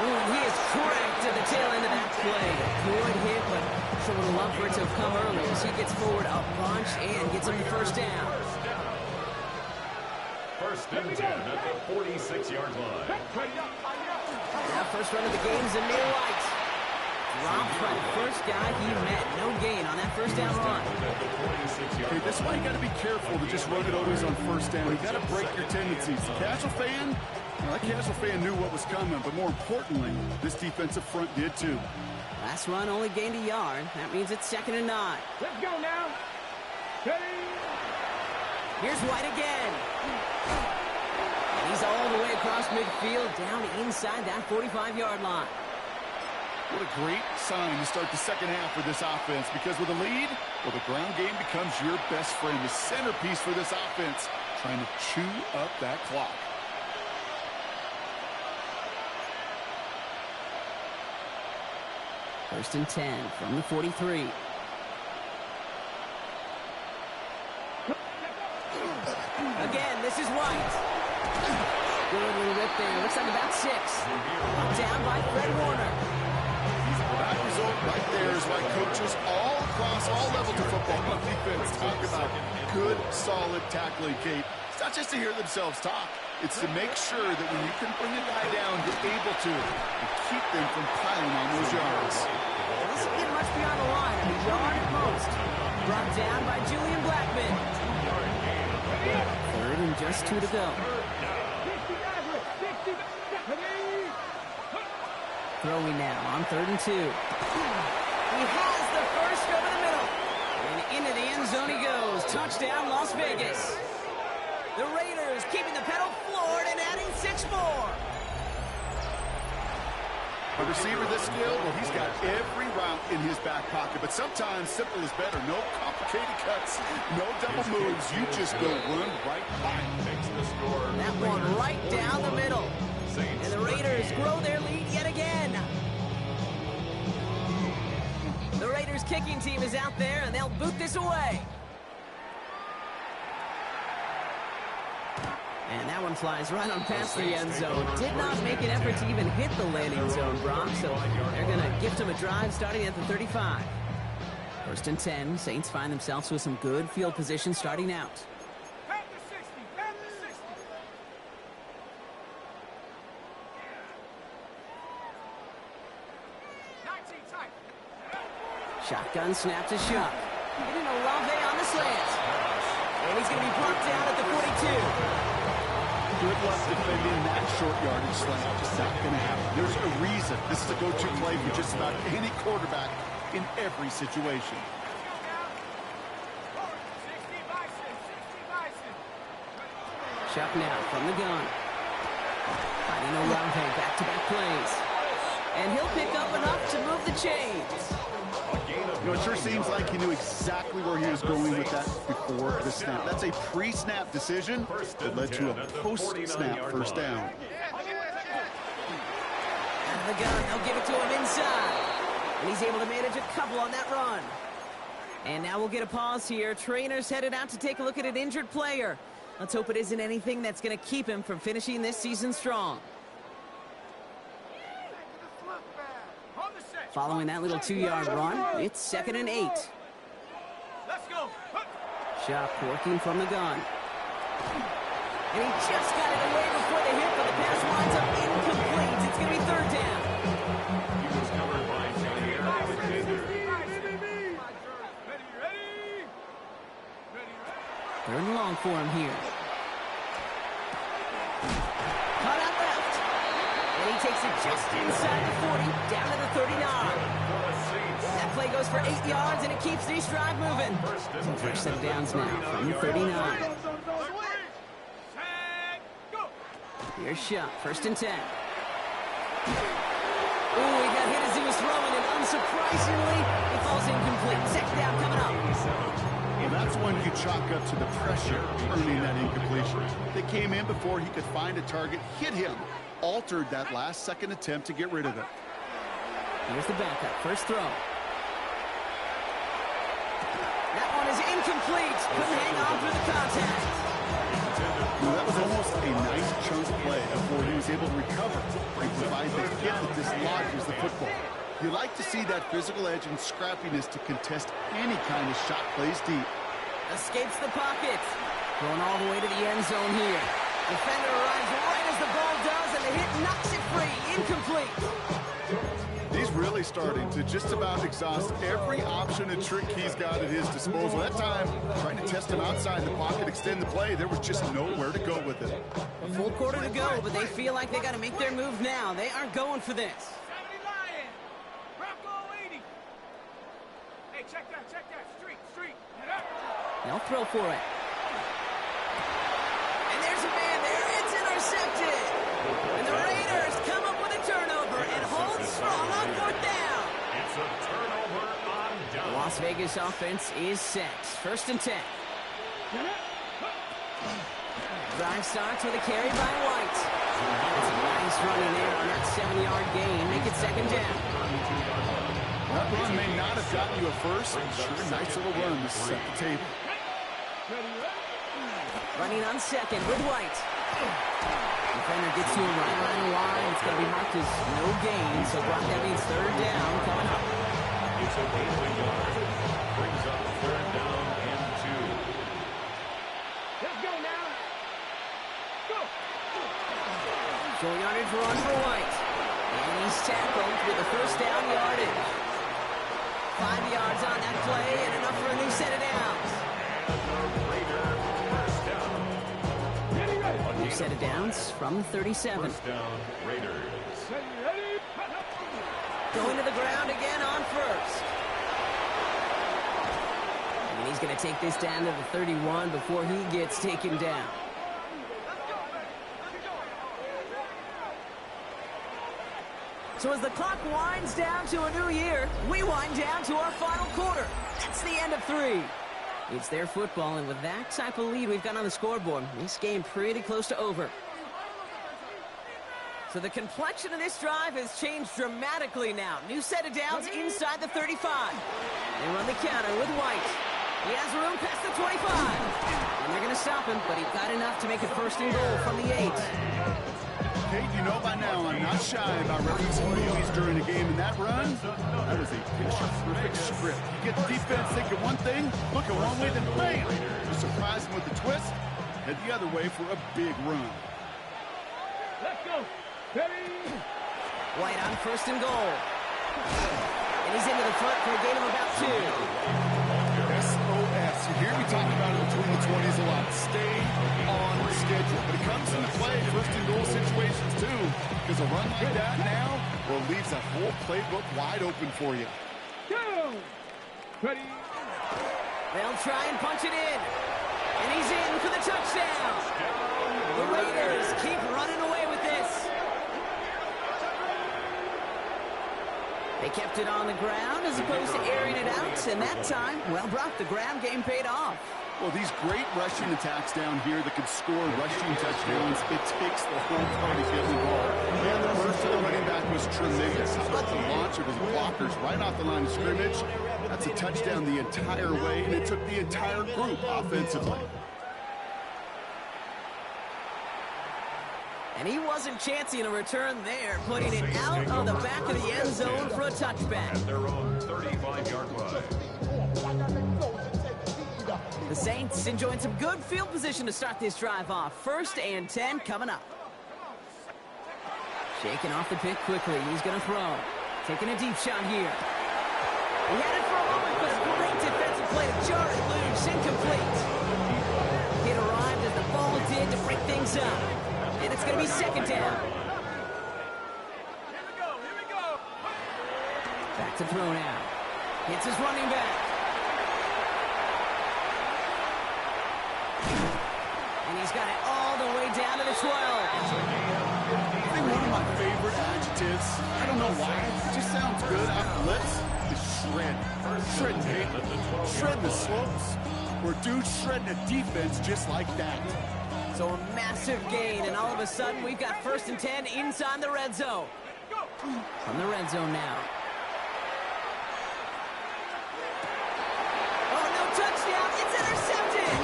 Speaker 2: Ooh, he is cracked to the tail end of that play. Good hit, but sure would have loved for it to have come early as he gets forward a bunch and gets him the 1st down.
Speaker 6: 1st and 10 at the 46-yard line.
Speaker 2: Now first run of the game is Amir White. Dropped by the first guy he met. No gain on that 1st down run.
Speaker 4: Okay, this is why you got to be careful to just run it always on 1st down. You got to break your tendencies. The casual fan, that casual fan knew what was coming, but more importantly, this defensive front did too.
Speaker 2: Last run only gained a yard. That means it's 2nd and 9.
Speaker 3: Let's go now. Ready?
Speaker 2: Here's White again. And he's all the way across midfield, down inside that 45-yard line.
Speaker 4: What a great sign to start the second half for this offense, because with a lead, well, the ground game becomes your best friend, the centerpiece for this offense, trying to chew up that clock.
Speaker 2: First and 10 from the 43. Again, this is White. Good little rip there. Looks like about 6. Down by Fred Warner.
Speaker 4: That result right there is why coaches all across all levels of football on defense talk about good, solid tackling, Kate. It's not just to hear themselves talk. It's to make sure that when you can bring a guy down, you're able to and keep them from piling on those yards.
Speaker 2: This will get much beyond the line. A yard at most. Brought down by Julian Blackman. 3rd and just 2 to go. Throwing now on 3rd and 2. He has the first over the middle. And into the end zone he goes. Touchdown, Las Vegas. The Raiders keeping the pedal floored and adding 6 more.
Speaker 4: A receiver this skilled, well, he's got every route in his back pocket. But sometimes simple is better. No complicated cuts, no double moves. You just go run right by him.
Speaker 6: Takes the score.
Speaker 2: That one right down the middle. And the Raiders grow their lead yet again. The Raiders kicking team is out there, and they'll boot this away. And that one flies right on past the end zone. Did not make an effort to even hit the landing zone, Brock, so they're going to gift him a drive starting at the 35. 1st and 10, Saints find themselves with some good field position starting out. Shotgun snap to Shuck. Getting Olave on the slant. And he's going to be brought down at the 42.
Speaker 4: Good luck defending that short yardage slant. Just not going to happen. There's a reason. This is a go-to play for just about any quarterback in every situation.
Speaker 2: Shuck now from the gun. Finding Olave, back-to-back plays. And he'll pick up enough to move the chains.
Speaker 4: You know, it sure seems like he knew exactly where he was going with that before the snap. That's a pre-snap decision that led to a post-snap first down.
Speaker 2: Out of the gun, they'll give it to him inside. And he's able to manage a couple on that run. And now we'll get a pause here. Trainer's headed out to take a look at an injured player. Let's hope it isn't anything that's going to keep him from finishing this season strong. Following that little 2-yard run, it's 2nd and 8.
Speaker 3: Let's go.
Speaker 2: Shuck working from the gun. And he just got it away before the hit, but the pass winds up incomplete. It's going to be 3rd down.
Speaker 6: He was covered by Jair Alexander.
Speaker 2: 3rd and long for him here. Caught out left. And he takes it just inside the 40, down to the 39. That play goes for 8 yards, and it keeps this drive moving. First set of downs now from the 39. Here's Shuck, 1st and 10. Ooh, he got hit as he was throwing, and unsurprisingly, it falls incomplete. 2nd down coming up.
Speaker 4: Well, that's one you chalk up to the pressure earning that incompletion. They came in before he could find a target, hit him, altered that last second attempt to get rid of it.
Speaker 2: Here's the backup, first throw. That one is incomplete. Couldn't hang on through the contact.
Speaker 4: Well, that was almost a nice chunk play before he was able to recover and provide the hit that dislodges the football. You like to see that physical edge and scrappiness to contest any kind of shot plays deep.
Speaker 2: Escapes the pocket. Going all the way to the end zone here. Defender arrives right as the ball does, and the hit knocks it free. Incomplete.
Speaker 4: He's really starting to just about exhaust every option and trick he's got at his disposal. That time, trying to test him outside the pocket, extend the play, there was just nowhere to go with it.
Speaker 2: A full quarter to go, but they feel like they got to make their move now. They aren't going for this. They'll throw for it. And there's a man there. It's intercepted. And the Raiders come up with a turnover and hold strong on 4th down.
Speaker 6: It's a turnover on down.
Speaker 2: The Las Vegas offense is set. 1st and 10. Drive starts with a carry by White. That's a nice running there on that 7-yard gain. Make it 2nd down.
Speaker 4: That run may not have gotten you a first. Sure, nice little run to set the table.
Speaker 2: Running on 2nd with White. Defender gets to him right around the line. It's going to be marked as no gain. So Brock, that means 3rd down coming up.
Speaker 6: It's a gain of a yard. Brings up 3rd down and 2.
Speaker 3: Let's go now. Go.
Speaker 2: Short yardage run for White. And he's tackled with a 1st down yardage. 5 yards on that play and enough for a new set of downs. A new set of downs from 37.
Speaker 6: 1st down, Raiders.
Speaker 2: Going to the ground again on 1st. And he's going to take this down to the 31 before he gets taken down. So as the clock winds down to a new year, we wind down to our final quarter. That's the end of 3. It's their football, and with that type of lead we've got on the scoreboard, this game pretty close to over. So the complexion of this drive has changed dramatically now. New set of downs inside the 35. They run the counter with White. He has room past the 25. And they're going to stop him, but he got enough to make it 1st and goal from the 8.
Speaker 4: Kate, you know by now I'm not shy about referencing movies during a game, and that run, that was a picture-perfect script. You get the defense thinking one thing, looking one way, then bam! You surprise them with a twist, head the other way for a big run.
Speaker 3: Let's go. Ready.
Speaker 2: White on 1st and goal. And he's into the front for a gain of about 2.
Speaker 4: SOS. You hear me talk about it between the 20s a lot. Stay on schedule. But it comes into play first and goal situations too. Because a run like that now, well, leaves that whole playbook wide open for you.
Speaker 3: Go! Ready?
Speaker 2: They'll try and punch it in. And he's in for the touchdown. The Raiders keep running away with this. They kept it on the ground as opposed to airing it out. And that time, well, Brock, the ground game paid off.
Speaker 4: Well, these great rushing attacks down here that could score rushing touchdowns, it takes the whole party to get involved. And the burst of the running back was tremendous. How about the launch of his blockers right off the line of scrimmage? That's a touchdown the entire way, and it took the entire group offensively.
Speaker 2: And he wasn't chancing a return there, putting it out of the back of the end zone for a touchback.
Speaker 6: At their own 35-yard line.
Speaker 2: The Saints enjoying some good field position to start this drive off. 1st and 10 coming up. Shaking off the pick quickly. He's going to throw. Taking a deep shot here. He had it for a moment, but a great defensive play to Jared Luce. Incomplete. It arrived as the ball did to break things up. And it's going to be 2nd down.
Speaker 3: Here we go!
Speaker 2: Back to throw now. Hits his running back. And he's got it all the way down to the 12.
Speaker 4: I think one of my favorite adjectives, I don't know why, it just sounds good off the lips, is shred. Shredding paper. Shred the slopes. Or dude shredding a defense just like that.
Speaker 2: So a massive gain, and all of a sudden we've got 1st and 10 inside the red zone. From the red zone now. Oh, no touchdown. It's intercepted.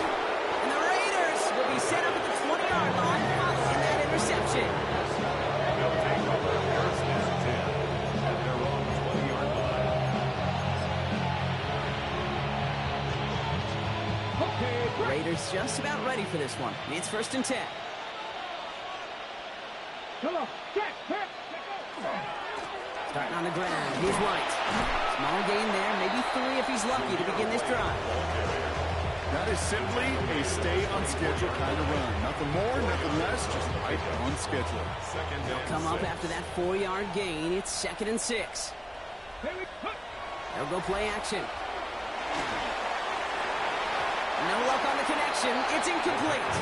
Speaker 2: And the Raiders will be set up at the 20-yard line following that interception.
Speaker 6: They'll take over 1st and 10 at their own 20-yard line.
Speaker 2: Raiders just about ready for this one. It's 1st and 10.
Speaker 3: Come on, get.
Speaker 2: Starting on the ground. Here's White. Small gain there, maybe 3 if he's lucky to begin this drive.
Speaker 4: That is simply a stay on schedule kind of run. Nothing more, nothing less, just right on schedule.
Speaker 6: 2nd and
Speaker 2: Come up
Speaker 6: 6.
Speaker 2: after that 4-yard gain. It's 2nd and 6. They'll go play action. No luck on the connection. It's incomplete.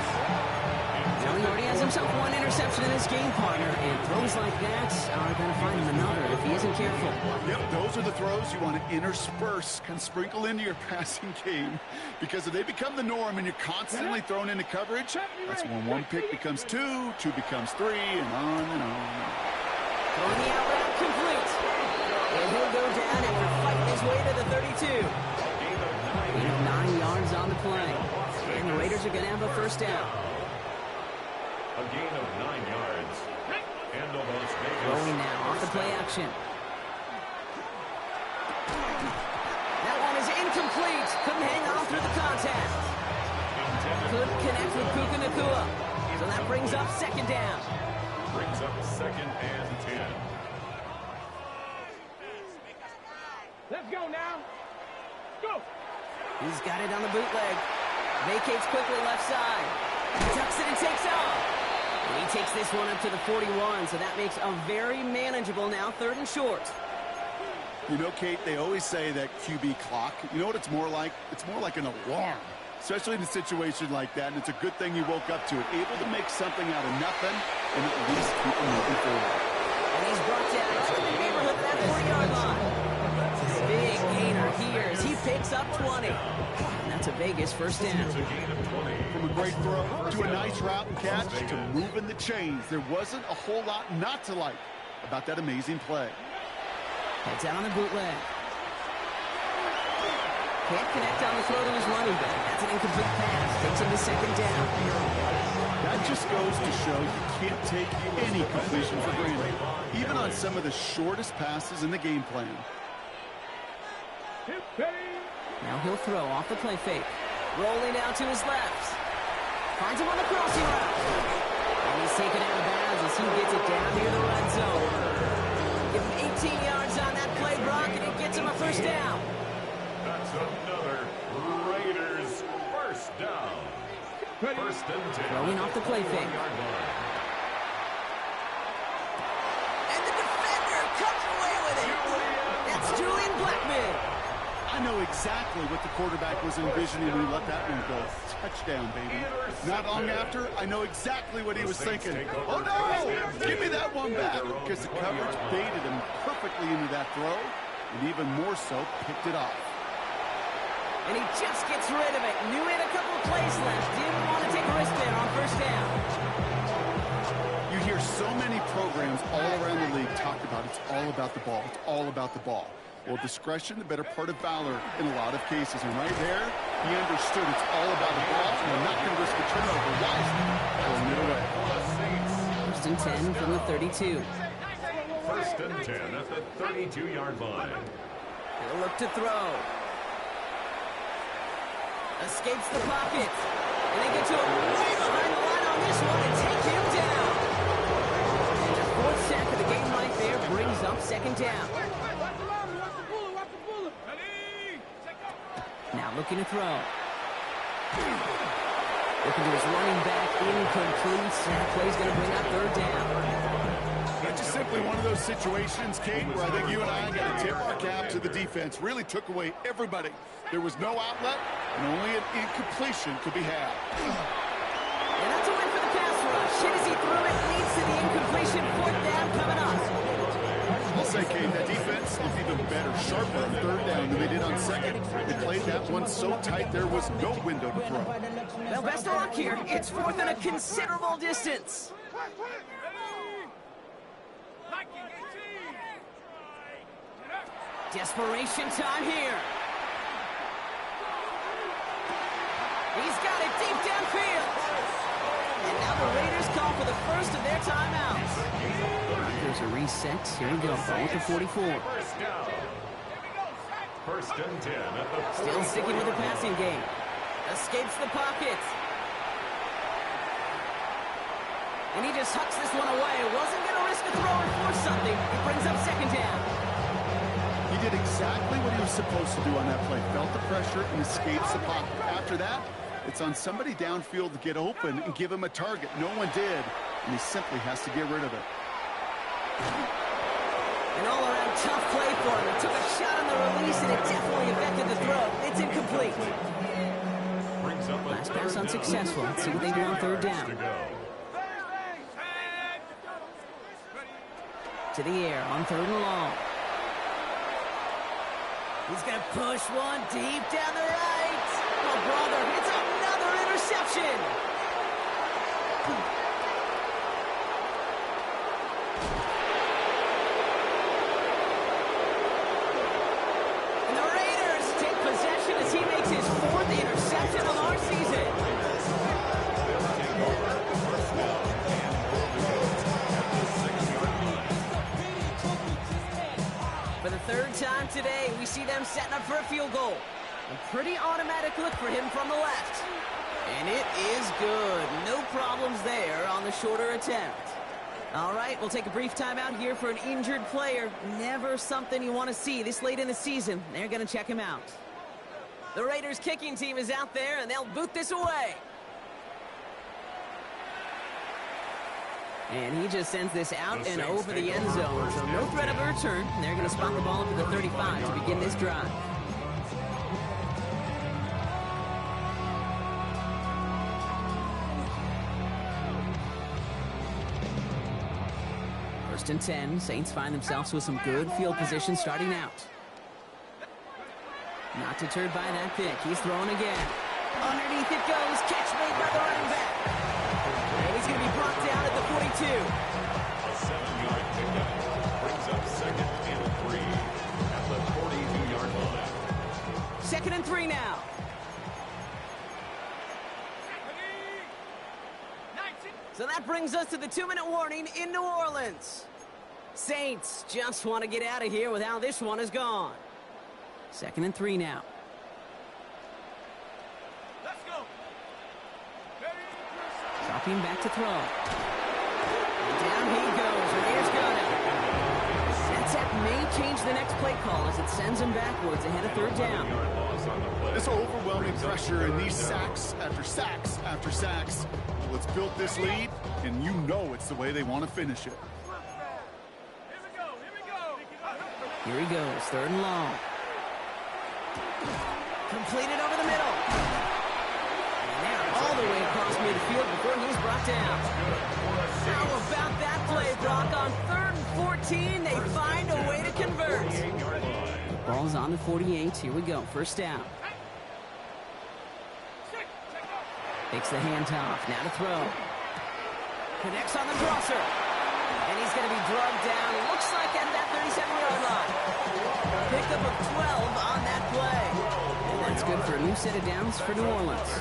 Speaker 2: Now he already has himself 1 interception in his game, partner, and throws like that are going to find him another if he isn't careful.
Speaker 4: Yep, those are the throws you want to intersperse, kind of sprinkle into your passing game, because if they become the norm and you're constantly thrown into coverage, that's when 1 pick becomes 2, 2 becomes 3, and on and on.
Speaker 2: Throwing the out route complete. And he'll go down after fighting his way to the 32. Gain of 9 yards on the play. And the Raiders are going to have a 1st down.
Speaker 6: A gain of 9 yards. And the Las Vegas.
Speaker 2: Throwing now off the play action. That one is incomplete. Couldn't hang on through the contact. Couldn't connect with Puka Nacua. So that brings up 2nd down.
Speaker 6: Brings up 2nd and 10.
Speaker 3: Let's go now. Go.
Speaker 2: He's got it on the bootleg. Vacates quickly left side. Tucks it and takes off. And he takes this one up to the 41, so that makes a very manageable now 3rd and short.
Speaker 4: You know, Kate, they always say that QB clock, you know what it's more like? It's more like an alarm, especially in a situation like that, and it's a good thing you woke up to it, able to make something out of nothing and at least keep them moving forward.
Speaker 2: And he's brought down to the neighborhood of that 40-yard line. Big gainer here as he picks up 20. And that's a Vegas 1st down.
Speaker 6: It's a gain of 20.
Speaker 4: From a great throw to a nice route and catch to moving the chains, there wasn't a whole lot not to like about that amazing play.
Speaker 2: Heads out on the bootleg. Can't connect on the throw to his running back. That's an incomplete pass. Takes him to 2nd down.
Speaker 4: That just goes to show you can't take any completion for granted, even on some of the shortest passes in the game plan.
Speaker 2: Now he'll throw off the play fake. Rolling out to his left. Finds him on the crossing route. And he's taken out of bounds as he gets it down near the red zone. Give him 18 yards on that play, Brock, and it gets him
Speaker 6: First and 10.
Speaker 2: Throwing off the play fake. And the defender comes away with it. That's Julian Blackmon.
Speaker 4: I know exactly what the quarterback was envisioning when he let that one go. Touchdown, baby. Not long after, I know exactly what he was thinking. Oh, no! Give me that one back. Because the coverage baited him perfectly into that throw, and even more so, picked it off.
Speaker 2: And he just gets rid of it. Knew he had a couple of plays left. Didn't want to take a risk there on first down.
Speaker 4: You hear so many programs all around the league talk about it's all about the ball. It's all about the ball. Well, discretion, the better part of valor in a lot of cases. And right there, he understood it's all about the ball, and I'm not going to risk a turnover. Wisely throwing it away.
Speaker 2: First and 10 from the 32.
Speaker 6: First and 10 at the 32-yard line.
Speaker 2: He'll look to throw. Escapes the pocket. And they get to him way behind the line on this one and take him down. And the fourth sack of the game right there brings up second down. Now looking to throw. Looking to his running back, incomplete. That play's going to bring up third down.
Speaker 4: It's just simply one of those situations, Kate, where I think you and I got to tip our cap to the defense. Really took away everybody. There was no outlet, and only an incompletion could be had.
Speaker 2: And that's a win for the pass rush. Hit as he threw it, leads to the incompletion. Fourth down coming up.
Speaker 4: I'll say, Kate, that defense looked even better, sharper on third down than they did on second. They played that one so tight there was no window to throw.
Speaker 2: Well, best of luck here. It's fourth and a considerable distance. Desperation time here. He's got it deep downfield. And now the Raiders call for the first of their timeouts. There's a reset. Here we go. Ball at the 44.
Speaker 6: First and 10 at the 44.
Speaker 2: Still sticking with the passing game. Escapes the pocket. And he just hucks this one away. Wasn't going to risk a throw and force something. It brings up second down.
Speaker 4: He did exactly what he was supposed to do on that play. Felt the pressure and escapes the pocket. After that, it's on somebody downfield to get open and give him a target. No one did, and he simply has to get rid of it.
Speaker 2: An all-around tough play for him. He took a shot on the release, and it definitely affected the throw. It's incomplete. Last pass unsuccessful. Let's see what they do on third down. To the air on third and long. He's going to push one deep down the right. Oh, brother, it's another interception. And the Raiders take possession as he makes his fourth interception of our season. For the third time today, we see them setting up for a field goal. A pretty automatic look for him from the left. And it is good. No problems there on the shorter attempt. All right, we'll take a brief timeout here for an injured player. Never something you want to see this late in the season. They're going to check him out. The Raiders kicking team is out there, and they'll boot this away. And he just sends this out and over the end zone. So no threat of a return. They're going to spot the ball up to the 35 to begin this drive. First and 10. Saints find themselves with some good field position starting out. Not deterred by that pick. He's throwing again. Underneath it goes. Catch made by the running back. And he's going to be brought down at the 42.
Speaker 6: A 7-yard pickup brings up second and 3 at the 42-yard line.
Speaker 2: Second and 3 now. So that brings us to the 2-minute warning in New Orleans. Saints just want to get out of here with how this one is gone. Second and 3 now.
Speaker 3: Let's go.
Speaker 2: Dropping back to throw. And down he goes. Raiders got it. That's at May change the next play call as it sends him backwards ahead of third down.
Speaker 4: This overwhelming pressure and these sacks after sacks after sacks. Well, it's built this lead, and you know it's the way they want to finish it.
Speaker 2: Here he goes, third and long. Completed over the middle. And they're all the way across midfield before he's brought down. How about that play, Brock? On 3rd and 14, they find a way to convert. Ball's on the 48. Here we go, first down. Takes the handoff, now to throw. Connects on the crosser. And he's going to be drugged down. Looks like at that 37-yard line. Pickup of 12 on that play. And that's good for a new set of downs for New Orleans.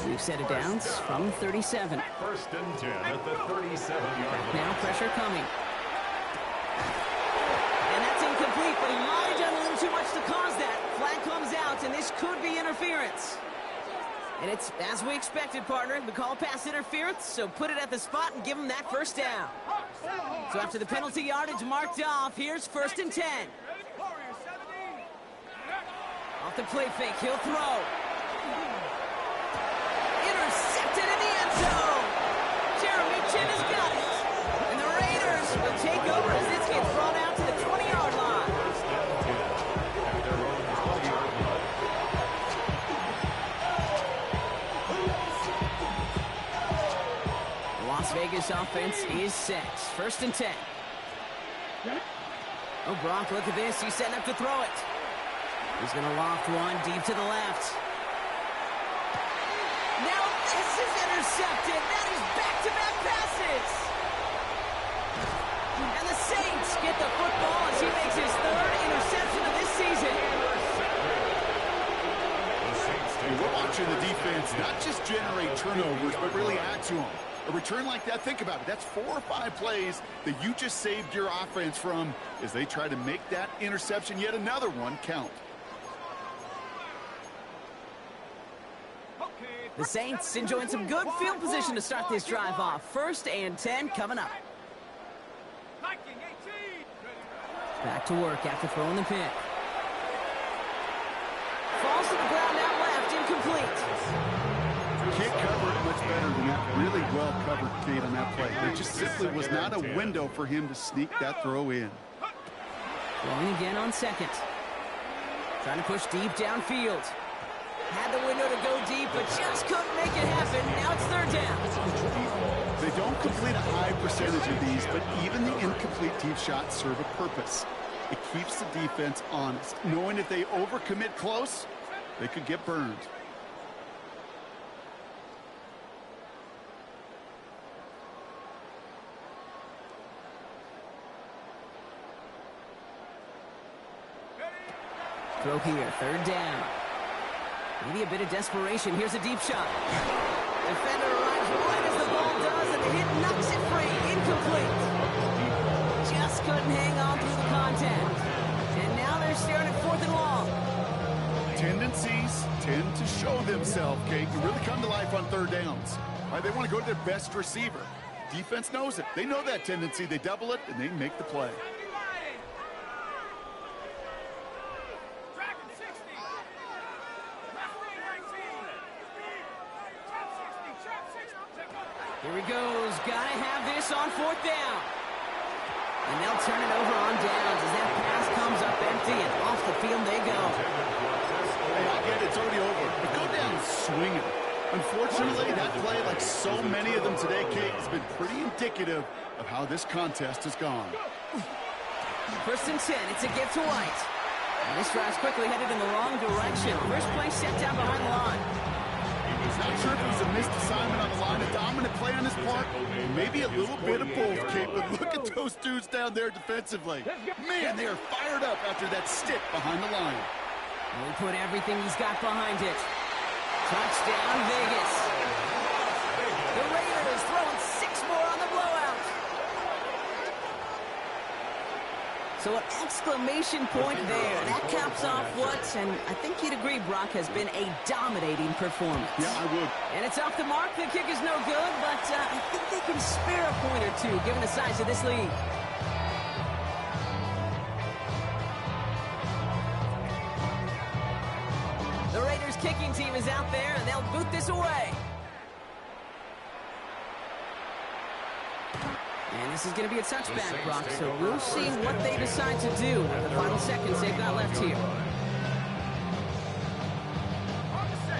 Speaker 2: New set of downs from 37.
Speaker 6: First and 10 at the 37-yard line.
Speaker 2: Now pressure coming. And that's incomplete, but he might have done a little too much to cause that. Flag comes out, and this could be interference. And it's as we expected, partner. We call pass interference, so put it at the spot and give him that first down. So after the penalty yardage marked off, here's 1st and 10. Off the play fake, he'll throw. Intercepted in the end zone. Jeremy Chin has got it. And the Raiders will take over as this gets brought out to the 20-yard line. Las Vegas offense is set. 1st and 10. Oh, Brock, look at this. He's setting up to throw it. He's going to loft one deep to the left. Now this is intercepted. That is back-to-back passes. And the Saints get the football as he makes his 3rd interception of this season.
Speaker 4: We're watching the defense not just generate turnovers, but really add to them. A return like that, think about it. That's 4 or 5 plays that you just saved your offense from as they try to make that interception, yet another one, count.
Speaker 2: The Saints enjoying some good field position to start this drive off. 1st and 10 coming up. Back to work after throwing the pick. Falls to the ground out left, incomplete.
Speaker 4: Can't cover it much better than that. Really well covered, Kate, on that play. There just simply was not a window for him to sneak that throw in.
Speaker 2: Throwing again on 2nd. Trying to push deep downfield. Had the window to go deep, but just couldn't make it happen. Now it's 3rd down.
Speaker 4: They don't complete a high percentage of these, but even the incomplete deep shots serve a purpose. It keeps the defense honest, knowing if they overcommit close, they could get burned.
Speaker 2: Throw here, 3rd down. Maybe a bit of desperation. Here's a deep shot. Defender arrives right as the ball does, and the hit knocks it free. Incomplete. Just couldn't hang on through the contact. And now they're staring at 4th and long.
Speaker 4: Tendencies tend to show themselves, Kate, and really come to life on 3rd downs. Right, they want to go to their best receiver. Defense knows it. They know that tendency. They double it, and they make the play.
Speaker 2: Here he goes. Gotta have this on 4th down. And they'll turn it over on downs as that pass comes up empty, and off the field they go.
Speaker 4: Hey, I get it. It's already over. But go down swinging. Unfortunately, that play, like so many of them today, Kate, has been pretty indicative of how this contest has gone.
Speaker 2: 1st and 10. It's a gift to White. And this drive's quickly headed in the wrong direction. First play set down behind the line.
Speaker 4: Not sure if it was a missed assignment on the line, a dominant play on his part, maybe a little bit of both, Kate, but look at those dudes down there defensively. Man, they are fired up after that stick behind the line.
Speaker 2: He put everything he's got behind it. Touchdown, Vegas. The Raiders throwing 6 more on the blowout. So an exclamation point there. That caps off what, and I think you'd agree, Brock, has been a dominating performance.
Speaker 4: Yeah, I would.
Speaker 2: And it's off the mark. The kick is no good, but I think they can spare a point or two given the size of this lead. kicking team is out there, and they'll boot this away. And this is going to be a touchback, Brock, so we'll see what they decide to do with the final seconds they've got left here.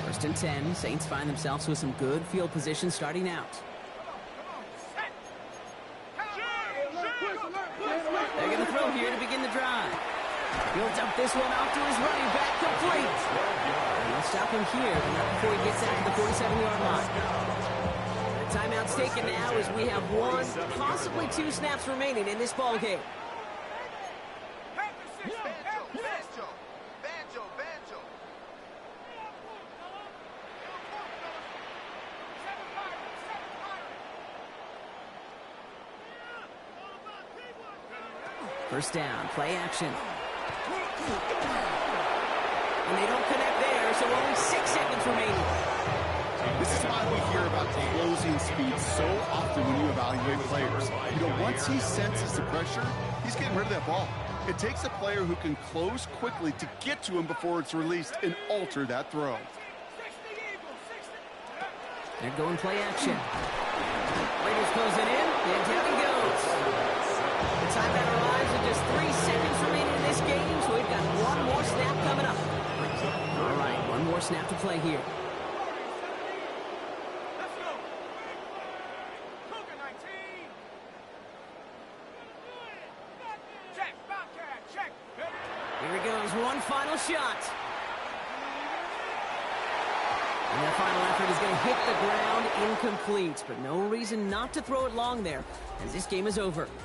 Speaker 2: 1st and 10. Saints find themselves with some good field position starting out. They're going to throw here to begin the drive. He'll dump this one off to his running back, complete. And they'll stop him here, but not before he gets out to the 47-yard line. The timeout's taken now as we have 1, possibly 2 snaps remaining in this ball game. First down, play action. And they don't connect there, so only 6 seconds remaining.
Speaker 4: This is why we hear about closing speed so often when you evaluate players. Once he senses the pressure, he's getting rid of that ball. It takes a player who can close quickly to get to him before it's released and alter that throw.
Speaker 2: They're going play action. Raiders closing in, and down he goes. The timeout arrives with just 3 seconds remaining in this game, so we've got 1 more snap coming up. All right, 1 more snap to play here. Here he goes, 1 final shot. And their final effort is going to hit the ground incomplete, but no reason not to throw it long there, as this game is over.